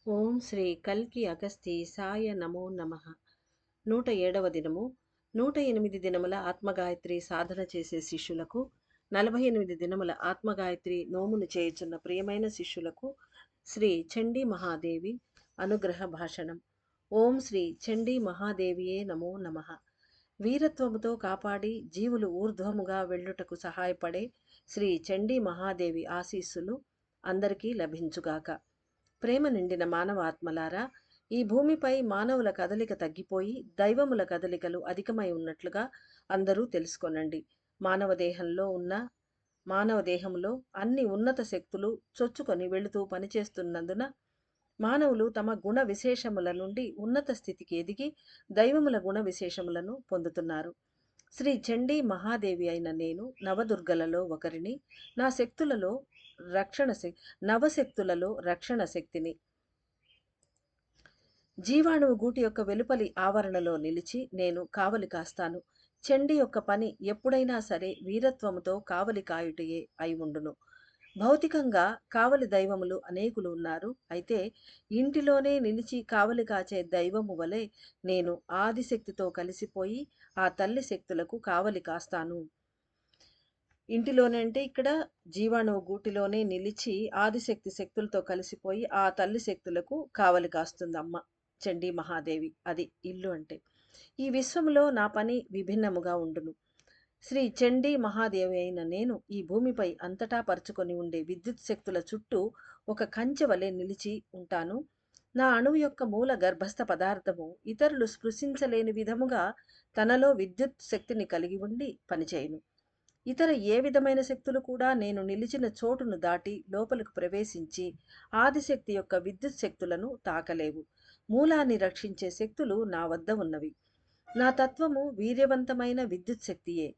ఓం శ్రీ కల్కి అగస్తి సాయ నమో నమః. 107వ దినము. 108 దినముల ఆత్మగాయత్రి సాధన చేసే శిష్యులకు, 48 దినముల ఆత్మగాయత్రి నోమును చేయుచున్న ప్రియమైన శిష్యులకు శ్రీ చండీ మహాదేవి అనుగ్రహ భాషణం. ఓం శ్రీ చండీ మహాదేవియే నమో నమః. వీరత్వముతో కాపాడి జీవులు ఊర్ధ్వముగా వెళ్ళుటకు సహాయపడే శ్రీ చండీ మహాదేవి ఆశీస్సులు అందరికీ లభించుగాక. ప్రేమ నిండిన మానవాత్మలారా, ఈ భూమిపై మానవుల కదలిక తగ్గిపోయి దైవముల కదలికలు అధికమై ఉన్నట్లుగా అందరూ తెలుసుకొనండి. మానవ దేహంలో అన్ని ఉన్నత శక్తులు చొచ్చుకొని వెళుతూ పనిచేస్తున్నందున మానవులు తమ గుణ విశేషముల నుండి ఉన్నత స్థితికి ఎదిగి దైవముల గుణ విశేషములను పొందుతున్నారు. శ్రీ చండీ మహాదేవి అయిన నేను నవదుర్గలలో ఒకరిని. నా శక్తులలో నవశక్తులలో రక్షణ శక్తిని. జీవాణువు గూటి యొక్క వెలుపలి ఆవరణలో నిలిచి నేను కావలి కాస్తాను. చండి యొక్క పని ఎప్పుడైనా సరే వీరత్వముతో కావలి కాయుటయే అయి ఉండును. భౌతికంగా కావలి దైవములు అనేకులు ఉన్నారు. అయితే ఇంటిలోనే నిలిచి కావలి కాచే దైవము వలె నేను ఆదిశక్తితో కలిసిపోయి ఆ తల్లి శక్తులకు కావలి కాస్తాను. ఇంటిలోనే అంటే ఇక్కడ జీవాణువు గూటిలోనే నిలిచి ఆదిశక్తి శక్తులతో కలిసిపోయి ఆ తల్లి శక్తులకు కావలి కాస్తుంది అమ్మ చండీ మహాదేవి. అది ఇల్లు అంటే. ఈ విశ్వములో నా పని విభిన్నముగా ఉండును. శ్రీ చండీ మహాదేవి అయిన నేను ఈ భూమిపై అంతటా పరుచుకొని ఉండే విద్యుత్ శక్తుల చుట్టూ ఒక కంచె వలె నిలిచి ఉంటాను. నా అణువు యొక్క మూల గర్భస్థ పదార్థము ఇతరులు స్పృశించలేని విధముగా తనలో విద్యుత్ శక్తిని కలిగి ఉండి పనిచేయును. ఇతర ఏ విధమైన శక్తులు కూడా నేను నిలిచిన చోటును దాటి లోపలకు ప్రవేశించి ఆదిశక్తి యొక్క విద్యుత్ శక్తులను తాకలేవు. మూలాన్ని రక్షించే శక్తులు నా వద్ద ఉన్నవి. నా తత్వము వీర్యవంతమైన విద్యుత్ శక్తియే.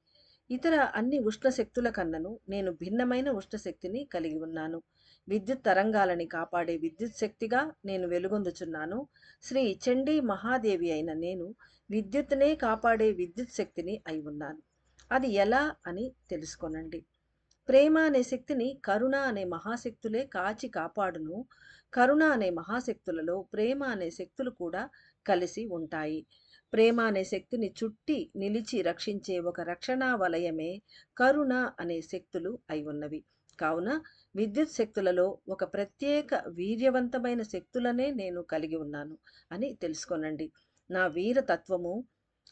ఇతర అన్ని ఉష్ణ శక్తుల కన్నను నేను భిన్నమైన ఉష్ణశక్తిని కలిగి ఉన్నాను. విద్యుత్ తరంగాలని కాపాడే విద్యుత్ శక్తిగా నేను వెలుగొందుచున్నాను. శ్రీ చండీ మహాదేవి అయిన నేను విద్యుత్తునే కాపాడే విద్యుత్ శక్తిని అయి ఉన్నాను. అది ఎలా అని తెలుసుకొనండి. ప్రేమ అనే శక్తిని కరుణ అనే మహాశక్తులే కాచి కాపాడును. కరుణ అనే మహాశక్తులలో ప్రేమ అనే శక్తులు కూడా కలిసి ఉంటాయి. ప్రేమ అనే శక్తిని చుట్టి నిలిచి రక్షించే ఒక రక్షణా వలయమే కరుణ అనే శక్తులు అయి ఉన్నవి. కావున విద్యుత్ శక్తులలో ఒక ప్రత్యేక వీర్యవంతమైన శక్తులనే నేను కలిగి ఉన్నాను అని తెలుసుకొనండి. నా వీరతత్వము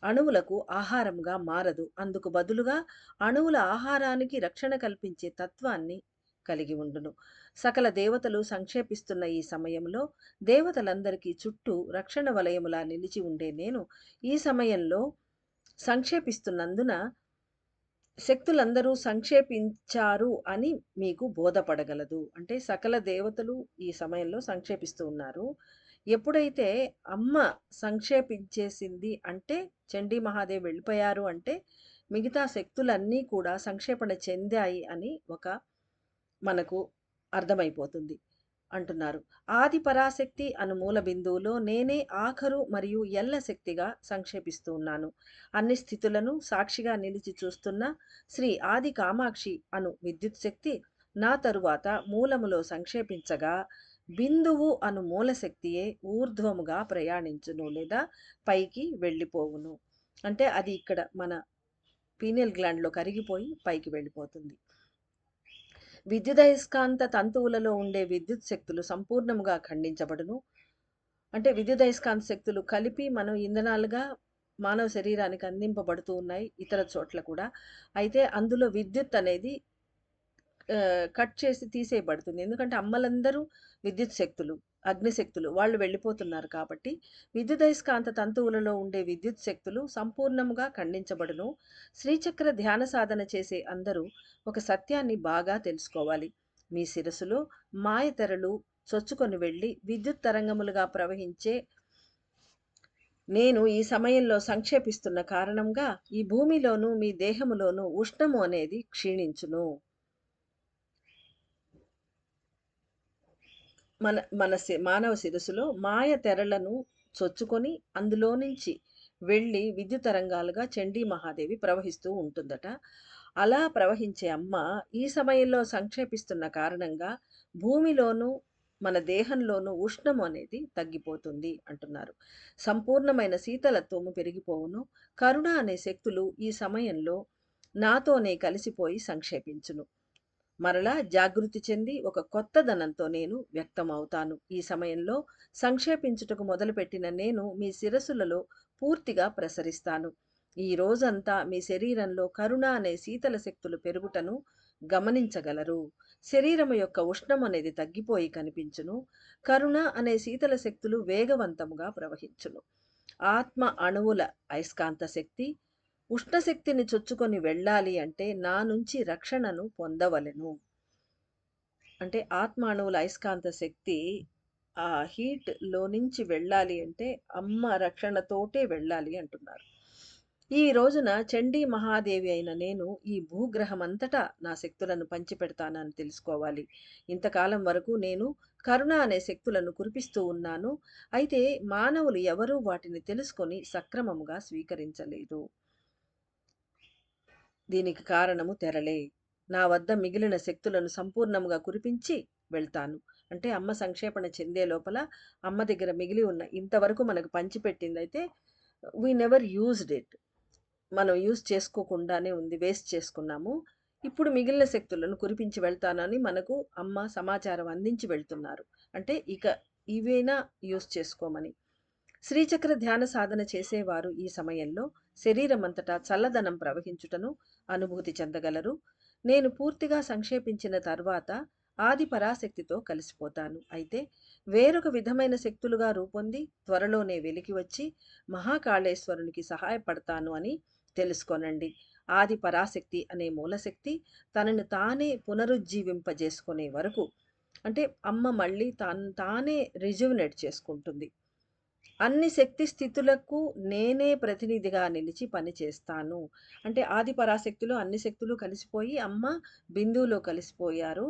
అణువులకు ఆహారంగా మారదు. అందుకు బదులుగా అణువుల ఆహారానికి రక్షణ కల్పించే తత్వాన్ని కలిగి ఉండును. సకల దేవతలు సంక్షేపిస్తున్న ఈ సమయంలో దేవతలందరికీ చుట్టూ రక్షణ వలయములా నిలిచి ఉండే నేను ఈ సమయంలో సంక్షేపిస్తున్నందున శక్తులందరూ సంక్షేపించారు అని మీకు బోధపడగలదు. అంటే సకల దేవతలు ఈ సమయంలో సంక్షేపిస్తూ ఉన్నారు. ఎప్పుడైతే అమ్మ సంక్షేపించేసింది అంటే చండీ మహాదేవి వెళ్ళిపోయారు అంటే మిగతా శక్తులన్నీ కూడా సంక్షేపణ చెందాయి అని మనకు అర్థమైపోతుంది అంటున్నారు. ఆది పరాశక్తి అను మూల బిందువులో నేనే ఆఖరు మరియు ఎల్ల శక్తిగా సంక్షేపిస్తూ ఉన్నాను. అన్ని స్థితులను సాక్షిగా నిలిచి చూస్తున్న శ్రీ ఆది కామాక్షి అను విద్యుత్ శక్తి నా తరువాత మూలములో సంక్షేపించగా బిందువు అను మూలశక్తియే ఊర్ధ్వముగా ప్రయాణించును లేదా పైకి వెళ్ళిపోవును. అంటే అది ఇక్కడ మన పీనియల్ గ్లాండ్లో కరిగిపోయి పైకి వెళ్ళిపోతుంది. విద్యుదయస్కాంత తంతువులలో ఉండే విద్యుత్ శక్తులు సంపూర్ణముగా ఖండించబడును. అంటే విద్యుదయస్కాంత శక్తులు కలిపి మనం ఇంధనాలుగా మానవ శరీరానికి అందింపబడుతూ ఉన్నాయి ఇతర చోట్ల కూడా. అయితే అందులో విద్యుత్ అనేది కట్ చేసి తీసేయబడుతుంది. ఎందుకంటే అమ్మలందరూ విద్యుత్ శక్తులు, అగ్నిశక్తులు వాళ్ళు వెళ్ళిపోతున్నారు కాబట్టి విద్యుదయస్కాంత తంతువులలో ఉండే విద్యుత్ శక్తులు సంపూర్ణముగా ఖండించబడును. శ్రీచక్ర ధ్యాన సాధన చేసే అందరూ ఒక సత్యాన్ని బాగా తెలుసుకోవాలి. మీ శిరస్సులో మాయ తెరలు చొచ్చుకొని వెళ్ళి విద్యుత్ తరంగములుగా ప్రవహించే నేను ఈ సమయంలో సంక్షేపిస్తున్న కారణంగా ఈ భూమిలోనూ మీ దేహములోనూ ఉష్ణము అనేది క్షీణించును. మానవ శిరస్సులో మాయ తెరలను చొచ్చుకొని అందులో నుంచి వెళ్ళి విద్యుత్ తరంగాలుగా చండీ మహాదేవి ప్రవహిస్తూ ఉంటుందట. అలా ప్రవహించే అమ్మ ఈ సమయంలో సంక్షేపిస్తున్న కారణంగా భూమిలోనూ మన దేహంలోనూ ఉష్ణం అనేది తగ్గిపోతుంది అంటున్నారు. సంపూర్ణమైన శీతలత్వము పెరిగిపోవును. కరుణ అనే శక్తులు ఈ సమయంలో నాతోనే కలిసిపోయి సంక్షేపించును. మరలా జాగృతి చెంది ఒక కొత్తదనంతో నేను వ్యక్తమవుతాను. ఈ సమయంలో సంక్షేపించుటకు మొదలుపెట్టిన నేను మీ శిరస్సులలో పూర్తిగా ప్రసరిస్తాను. ఈ రోజంతా మీ శరీరంలో కరుణ అనే శీతల శక్తులు పెరుగుటను గమనించగలరు. శరీరము యొక్క ఉష్ణం అనేది తగ్గిపోయి కనిపించును. కరుణ అనే శీతల శక్తులు వేగవంతముగా ప్రవహించును. ఆత్మ అణువుల అయస్కాంత శక్తి ఉష్ణశక్తిని చొచ్చుకొని వెళ్ళాలి అంటే నా నుంచి రక్షణను పొందవలెను. అంటే ఆత్మ అణువుల అయస్కాంత శక్తి ఆ హీట్‌లో నుంచి వెళ్ళాలి అంటే అమ్మ రక్షణతోటే వెళ్ళాలి అంటున్నారు. ఈ రోజున చండీ మహాదేవి అయిన నేను ఈ భూగ్రహమంతటా నా శక్తులను పంచిపెడతానని తెలుసుకోవాలి. ఇంతకాలం వరకు నేను కరుణ అనే శక్తులను కురిపిస్తూ ఉన్నాను. అయితే మానవులు ఎవరూ వాటిని తెలుసుకొని సక్రమముగా స్వీకరించలేదు. దీనికి కారణము తెరలే. నా వద్ద మిగిలిన శక్తులను సంపూర్ణముగా కురిపించి వెళ్తాను. అంటే అమ్మ సంక్షేపణ చెందే లోపల అమ్మ దగ్గర మిగిలి ఉన్న ఇంతవరకు మనకు పంచిపెట్టిందయితే వి నెవర్ యూజ్డ్ ఇట్. మనం యూజ్ చేసుకోకుండానే ఉంది. వేస్ట్ చేసుకున్నాము. ఇప్పుడు మిగిలిన శక్తులను కురిపించి వెళ్తానని మనకు అమ్మ సమాచారం అందించి వెళ్తున్నారు. అంటే ఇక ఇవైనా యూజ్ చేసుకోమని. శ్రీచక్ర ధ్యాన సాధన చేసేవారు ఈ సమయంలో శరీరమంతటా చల్లదనం ప్రవహించుటను అనుభూతి చెందగలరు. నేను పూర్తిగా సంక్షేపించిన తర్వాత ఆది పరాశక్తితో కలిసిపోతాను. అయితే వేరొక విధమైన శక్తులుగా రూపొంది త్వరలోనే వెలికి వచ్చి మహాకాళేశ్వరునికి సహాయపడతాను అని తెలుసుకోనండి. ఆది పరాశక్తి అనే మూలశక్తి తనను తానే పునరుజ్జీవింపజేసుకునే వరకు అంటే అమ్మ మళ్ళీ తానే రిజ్యువినేట్ చేసుకుంటుంది. అన్ని శక్తి స్థితులకు నేనే ప్రతినిధిగా నిలిచి పనిచేస్తాను. అంటే ఆది పరాశక్తిలో అన్ని శక్తులు కలిసిపోయి అమ్మ బిందువులో కలిసిపోయారు.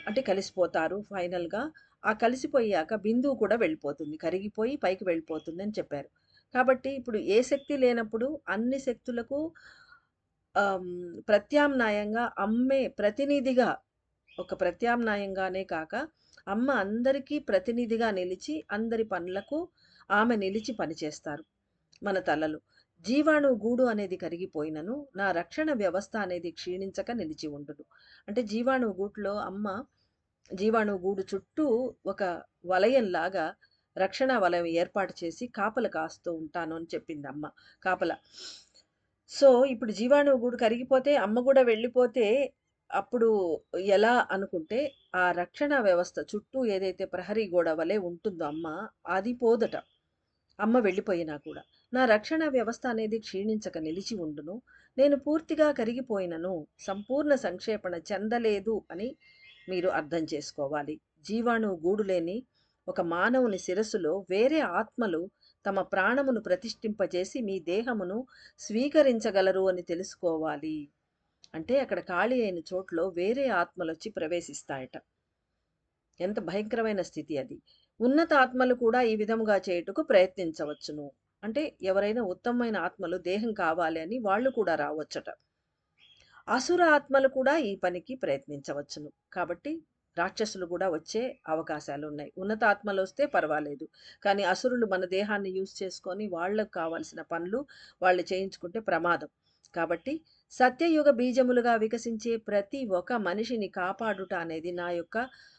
అంటే కలిసిపోతారు ఫైనల్‌గా. ఆ కలిసిపోయాక బిందువు కూడా వెళ్ళిపోతుంది. కరిగిపోయి పైకి వెళ్ళిపోతుందని చెప్పారు. కాబట్టి ఇప్పుడు ఏ శక్తి లేనప్పుడు అన్ని శక్తులకు ప్రత్యామ్నాయంగా అమ్మే ప్రతినిధిగా ఒక ప్రత్యామ్నాయంగానే కాక అమ్మ అందరికీ ప్రతినిధిగా నిలిచి అందరి పనులకు ఆమె నిలిచి పనిచేస్తారు మన తలలో. జీవాణువు గూడు అనేది కరిగిపోయినను నా రక్షణ వ్యవస్థ అనేది క్షీణించక నిలిచి ఉండును. అంటే జీవాణువు గూట్లో అమ్మ జీవాణువు గూడు చుట్టూ ఒక వలయంలాగా రక్షణ వలయం ఏర్పాటు చేసి కాపల కాస్తూ ఉంటాను అని చెప్పింది అమ్మ. కాపలా. సో, ఇప్పుడు జీవాణువు గూడు కరిగిపోతే అమ్మ గూడా వెళ్ళిపోతే అప్పుడు ఎలా అనుకుంటే, ఆ రక్షణ వ్యవస్థ చుట్టూ ఏదైతే ప్రహరీ గోడ వలె ఉంటుందో అమ్మ, అది పోదట. అమ్మ వెళ్ళిపోయినా కూడా. నా రక్షణ వ్యవస్థ అనేది క్షీణించక నిలిచి ఉండును. నేను పూర్తిగా కరిగిపోయినను, సంపూర్ణ సంక్షేపణ చెందలేదు అని మీరు అర్థం చేసుకోవాలి. జీవాణువు గూడు లేని ఒక మానవుని శిరస్సులో వేరే ఆత్మలు తమ ప్రాణమును ప్రతిష్ఠింపజేసి మీ దేహమును స్వీకరించగలరు అని తెలుసుకోవాలి. అంటే అక్కడ ఖాళీ అయిన చోట్లో వేరే ఆత్మలొచ్చి ప్రవేశిస్తాయట. ఎంత భయంకరమైన స్థితి అది. ఉన్నత ఆత్మలు కూడా ఈ విధముగా చేయుటకు ప్రయత్నించవచ్చును. అంటే ఎవరైనా ఉత్తమమైన ఆత్మలు దేహం కావాలి అని వాళ్ళు కూడా రావచ్చట. అసుర ఆత్మలు కూడా ఈ పనికి ప్రయత్నించవచ్చును. కాబట్టి రాక్షసులు కూడా వచ్చే అవకాశాలున్నాయి. ఉన్నత ఆత్మలొస్తే పర్వాలేదు. కానీ అసురులు మన దేహాన్ని యూజ్ చేసుకొని వాళ్ళకి కావాల్సిన పనులు వాళ్ళు చేయించుకుంటే ప్రమాదం. కాబట్టి సత్యయుగ బీజములుగా వికసించే ప్రతి ఒక్క మనిషిని కాపాడుట అనేది నా యొక్క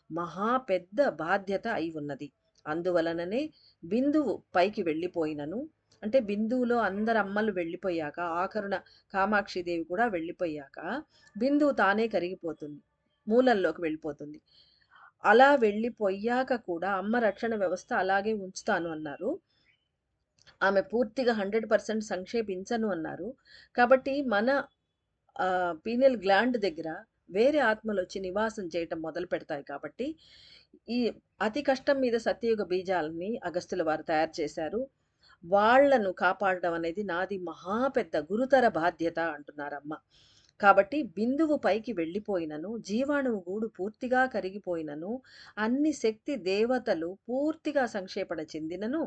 మహా పెద్ద బాధ్యత అయి ఉన్నది. అందువలననే బిందువు పైకి వెళ్ళిపోయినను అంటే బిందువులో అందరు అమ్మలు వెళ్ళిపోయాక ఆఖరున కామాక్షిదేవి కూడా వెళ్ళిపోయాక బిందువు తానే కరిగిపోతుంది. మూలంలోకి వెళ్ళిపోతుంది. అలా వెళ్ళిపోయాక కూడా అమ్మ రక్షణ వ్యవస్థ అలాగే ఉంచుతాను అన్నారు. ఆమె పూర్తిగా 100% సంక్షేపించను అన్నారు. కాబట్టి మన పీనియల్ గ్లాండ్ దగ్గర వేరే ఆత్మలొచ్చి నివాసం చేయటం మొదలుపెడతాయి కాబట్టి, ఈ అతి కష్టం మీద సత్యయుగ బీజాలని అగస్త్యుల వారు తయారు చేశారు. వాళ్ళను కాపాడడం అనేది నాది మహా పెద్ద గురుతర బాధ్యత అంటున్నారమ్మ. కాబట్టి బిందువు పైకి వెళ్ళిపోయినను, జీవాణువు గూడు పూర్తిగా కరిగిపోయినను, అన్ని శక్తి దేవతలు పూర్తిగా సంక్షేపణ చెందినను,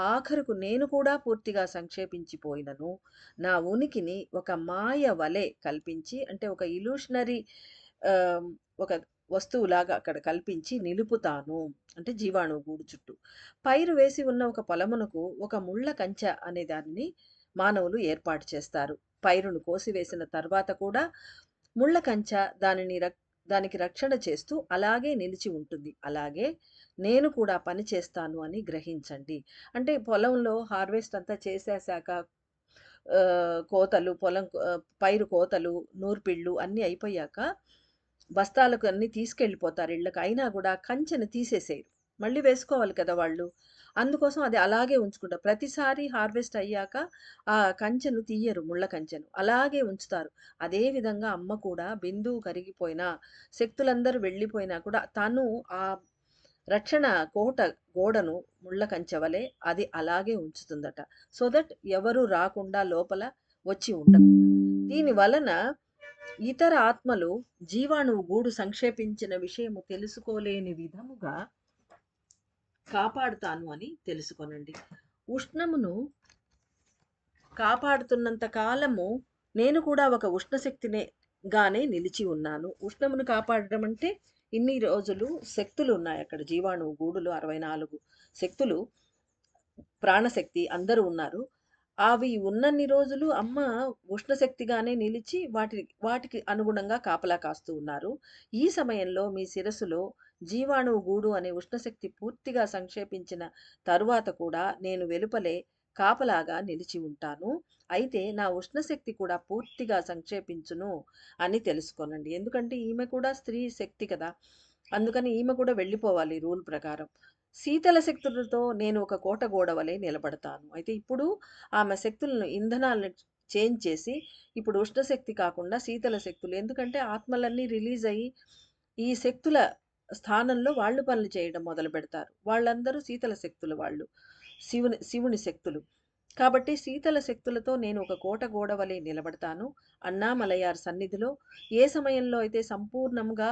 ఆఖరుకు నేను కూడా పూర్తిగా సంక్షేపించిపోయినను, నా ఉనికిని ఒక మాయ వలె కల్పించి అంటే ఒక ఇల్యూషనరీ ఆహ్, ఒక వస్తువులాగా అక్కడ కల్పించి నిలుపుతాను. అంటే జీవాణువు గూడు చుట్టూ. పైరు వేసి ఉన్న ఒక పొలమునకు ఒక ముళ్ళ కంచె అనే దానిని మానవులు ఏర్పాటు చేస్తారు. పైరును కోసివేసిన తర్వాత కూడా ముళ్ళ కంచె దానికి రక్షణ చేస్తూ అలాగే నిలిచి ఉంటుంది. అలాగే నేను కూడా పని చేస్తాను అని గ్రహించండి. అంటే పొలంలో హార్వెస్ట్ అంతా చేసేసాక పైరు కోతలు, నూర్పిళ్ళు అన్నీ అయిపోయాక బస్తాలకు అన్నీ తీసుకెళ్ళిపోతారు ఇళ్ళకి. అయినా గూడా కంచెను తీసేసేయరు. మళ్ళీ వేసుకోవాలి కదా వాళ్ళు. అందుకోసం అది అలాగే ఉంచుకుంటారు. ప్రతిసారి హార్వెస్ట్ అయ్యాక ఆ కంచెను తీయరు, ముళ్ళ కంచెను. అలాగే ఉంచుతారు. అదే విధంగా అమ్మ కూడా బిందువు కరిగిపోయినా, శక్తులందరూ వెళ్ళిపోయినా కూడా తను ఆ రక్షణ గోడను ముళ్ళ కంచె వలె అది అలాగే ఉంచుతుందట. సో దట్ ఎవరు రాకుండా లోపల వచ్చి ఉండకుండా. దీని వలన ఇతర ఆత్మలు జీవాణువు గూడు సంక్షేపించిన విషయము తెలుసుకోలేని విధముగా కాపాడుతాను అని తెలుసుకొనండి. ఉష్ణమును కాపాడుతున్నంత కాలము నేను కూడా ఒక ఉష్ణశక్తినే గానే నిలిచి ఉన్నాను. ఉష్ణమును కాపాడడం అంటే ఇన్ని రోజులు శక్తులు ఉన్నాయి అక్కడ జీవాణువు గూడులో 64 శక్తులు, ప్రాణశక్తి అందరూ ఉన్నారు. అవి ఉన్నన్ని రోజులు అమ్మ ఉష్ణశక్తిగానే నిలిచి వాటికి అనుగుణంగా కాపలా కాస్తూ ఉన్నారు. ఈ సమయంలో మీ శిరస్సులో జీవాణువు గూడు అనే ఉష్ణశక్తి పూర్తిగా సంక్షేపించిన తరువాత కూడా నేను వెలుపలే కాపలాగా నిలిచి ఉంటాను. అయితే నా ఉష్ణశక్తి కూడా పూర్తిగా సంక్షేపించును అని తెలుసుకోనండి. ఎందుకంటే ఈమె కూడా స్త్రీ శక్తి కదా! అందుకని ఈమె కూడా వెళ్ళిపోవాలి రూల్ ప్రకారం. శీతల శక్తులతో నేను ఒక కోట గోడ వలె నిలబడతాను. అయితే ఇప్పుడు ఆమె శక్తులను ఇంధనాలను చేంజ్ చేసి ఇప్పుడు ఉష్ణశక్తి కాకుండా శీతల శక్తులు. ఎందుకంటే ఆత్మలన్నీ రిలీజ్ అయ్యి ఈ శక్తుల స్థానంలో వాళ్ళు పనులు చేయడం మొదలుపెడతారు. వాళ్ళందరూ శీతల శక్తులు వాళ్ళు. శివుని శక్తులు. కాబట్టి శీతల శక్తులతో నేను ఒక కోట గోడ వలె నిలబడతాను. అన్నామలయార్ సన్నిధిలో ఏ సమయంలో అయితే సంపూర్ణంగా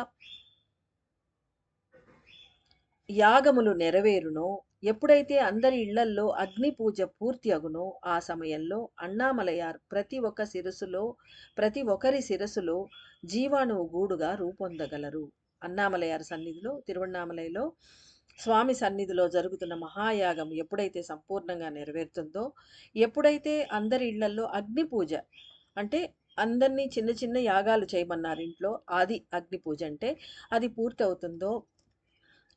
యాగములు నెరవేరునో, ఎప్పుడైతే అందరి ఇళ్లల్లో అగ్ని పూజ పూర్తి అగునో, ఆ సమయంలో అన్నామలయార్ ప్రతి ఒక్కరి శిరస్సులో జీవాణువు గూడుగా రూపొందగలరు. అన్నామలయార్ సన్నిధిలో, తిరువణ్ణామలైలో స్వామి సన్నిధిలో జరుగుతున్న మహాయాగం ఎప్పుడైతే సంపూర్ణంగా నెరవేరుతుందో, ఎప్పుడైతే అందరి ఇళ్లల్లో అగ్ని పూజ అంటే అందరినీ చిన్న చిన్న యాగాలు చేయమన్నారు ఇంట్లో. అది అగ్ని పూజ అంటే అది పూర్తవుతుందో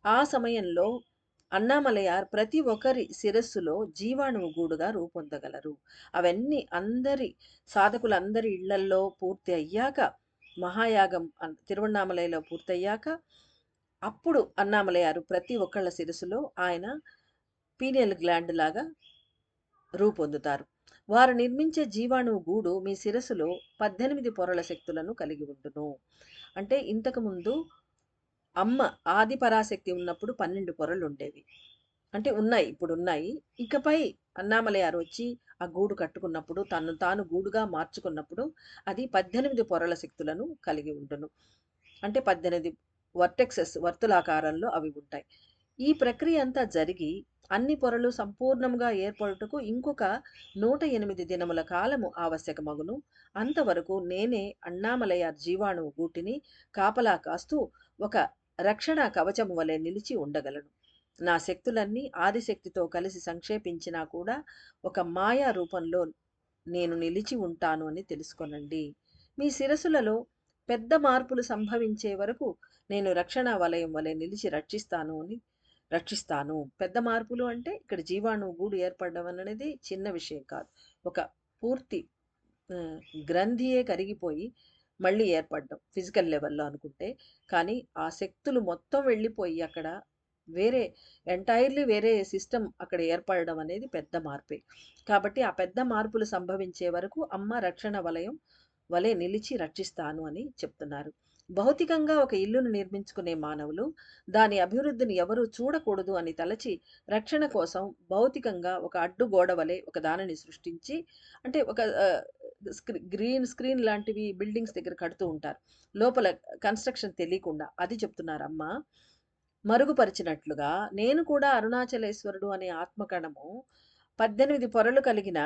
ఆ సమయంలో అన్నామలయార్ ప్రతి ఒక్కరి శిరస్సులో జీవాణువు గూడుగా రూపొందగలరు. అవన్నీ సాధకులందరి ఇళ్లల్లో పూర్తి అయ్యాక, మహాయాగం తిరువణ్ణామలైలో పూర్తయ్యాక, అప్పుడు అన్నామలయారు ప్రతి ఒక్కళ్ళ శిరస్సులో ఆయన పీనియల్ గ్లాండ్ లాగా రూపొందుతారు. వారు నిర్మించే జీవాణువు గూడు మీ శిరస్సులో 18 పొరల శక్తులను కలిగి ఉండును. అంటే ఇంతకుముందు అమ్మ ఆది పరాశక్తి ఉన్నప్పుడు 12 పొరలుండేవి. అంటే ఉన్నాయి. ఇప్పుడున్నాయి. ఇకపై అన్నామలయారు వచ్చి ఆ గూడు కట్టుకున్నప్పుడు, తనను తాను గూడుగా మార్చుకున్నప్పుడు అది 18 పొరల శక్తులను కలిగి ఉండును. అంటే 18 వర్తులాకారంలో అవి ఉంటాయి. ఈ ప్రక్రియ అంతా జరిగి అన్ని పొరలు సంపూర్ణంగా ఏర్పడుటకు ఇంకొక 108 దినముల కాలము ఆవశ్యకమగును. అంతవరకు నేనే అన్నామలయార్ జీవాణువు గూటిని కాపలా కాస్తూ ఒక రక్షణ కవచము వలె నిలిచి ఉండగలను. నా శక్తులన్నీ ఆదిశక్తితో కలిసి సంక్షేపించినా కూడా ఒక మాయా రూపంలో నేను నిలిచి ఉంటాను అని తెలుసుకొనండి. మీ శిరస్సులలో పెద్ద మార్పులు సంభవించే వరకు నేను రక్షణ వలయం వలె నిలిచి రక్షిస్తాను. పెద్ద మార్పులు అంటే ఇక్కడ జీవాణువు గూడు ఏర్పడడం అనేది చిన్న విషయం కాదు. ఒక పూర్తి గ్రంథియే కరిగిపోయి మళ్ళీ ఏర్పడడం ఫిజికల్ లెవెల్‌లో అనుకుంటే. కానీ ఆ శక్తులు మొత్తం వెళ్ళిపోయి అక్కడ ఎంటైర్‌లీ వేరే సిస్టమ్ అక్కడ ఏర్పడడం అనేది పెద్ద మార్పే. కాబట్టి ఆ పెద్ద మార్పులు సంభవించే వరకు అమ్మ రక్షణ వలయం వలె నిలిచి రక్షిస్తాను అని చెప్తున్నారు. భౌతికంగా ఒక ఇల్లును నిర్మించుకునే మానవులు దాని అభివృద్ధిని ఎవరూ చూడకూడదు అని తలచి రక్షణ కోసం భౌతికంగా ఒక అడ్డుగోడ వలె ఒక దానిని సృష్టించి అంటే ఒక గ్రీన్ స్క్రీన్ లాంటివి బిల్డింగ్స్ దగ్గర కడుతూ ఉంటారు. లోపల కన్‌స్ట్రక్షన్ తెలియకుండా. అది చెప్తున్నారమ్మ. మరుగుపరిచినట్లుగా నేను కూడా అరుణాచలేశ్వరుడు అనే ఆత్మకణము 18 పొరలు కలిగిన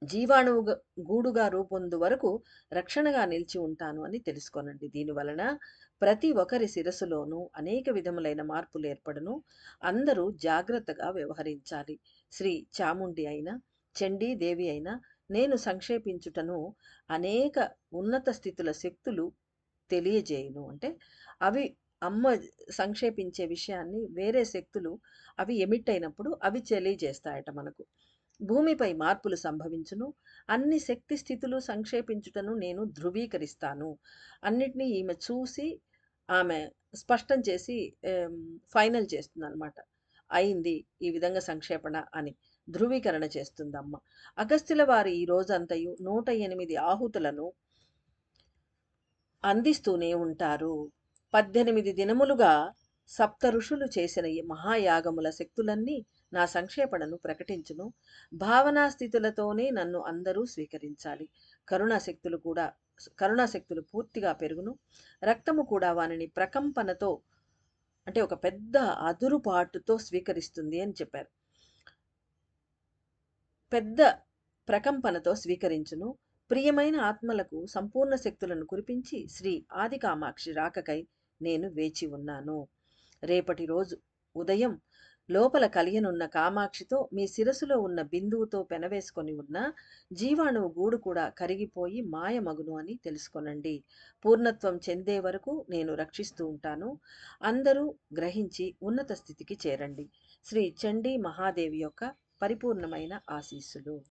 జీవాణువు గూడుగా రూపొందు వరకు రక్షణగా నిలిచి ఉంటాను అని తెలుసుకోనండి. దీని వలన ప్రతి ఒక్కరి శిరస్సులోనూ అనేక విధములైన మార్పులు ఏర్పడును. అందరూ జాగ్రత్తగా వ్యవహరించాలి. శ్రీ చాముండి అయినా, చండీ దేవి అయినా నేను సంక్షేపించుటను అనేక ఉన్నత స్థితుల శక్తులు తెలియజేయును. అంటే అవి అమ్మ సంక్షేపించే విషయాన్ని వేరే శక్తులు అవి ఎమిట్ అయినప్పుడు అవి తెలియజేస్తాయట మనకు. భూమిపై మార్పులు సంభవించును. అన్ని శక్తి స్థితులు సంక్షేపించుటను నేను ధృవీకరిస్తాను. అన్నిటిని ఈమె చూసి ఆమె స్పష్టం చేసి ఆహ్, ఫైనల్ చేస్తుందనమాట. అయింది ఈ విధంగా సంక్షేపణ అని. ధృవీకరణ చేస్తుందమ్మ. అగస్త్యుల వారు ఈ రోజంతయు 108 ఆహుతులను అందిస్తూనే ఉంటారు. 18 దినములుగా సప్త ఋషులు చేసిన ఈ మహాయాగముల శక్తులన్నీ నా సంక్షేపణను ప్రకటించును. భావనా స్థితులతోనే నన్ను అందరూ స్వీకరించాలి. కరుణాశక్తులు కూడా కరుణాశక్తులు పూర్తిగా పెరుగును. రక్తము కూడా వానిని ప్రకంపనతో అంటే ఒక పెద్ద అదురుపాటుతో స్వీకరిస్తుంది అని చెప్పారు. పెద్ద ప్రకంపనతో స్వీకరించును. ప్రియమైన ఆత్మలకు సంపూర్ణ శక్తులను కురిపించి శ్రీ ఆది కామాక్షి రాకకై నేను వేచి ఉన్నాను. రేపటి రోజు ఉదయం లోపల కలియనున్న కామాక్షితో మీ శిరసులో ఉన్న బిందువుతో పెనవేసుకొని ఉన్న జీవాణువు గూడు కూడా కరిగిపోయి మాయమగును అని తెలుసుకొనండి. పూర్ణత్వం చెందే వరకు నేను రక్షిస్తూ ఉంటాను. అందరూ గ్రహించి ఉన్నత స్థితికి చేరండి. శ్రీ చండీ మహాదేవి యొక్క పరిపూర్ణమైన ఆశీస్సులు.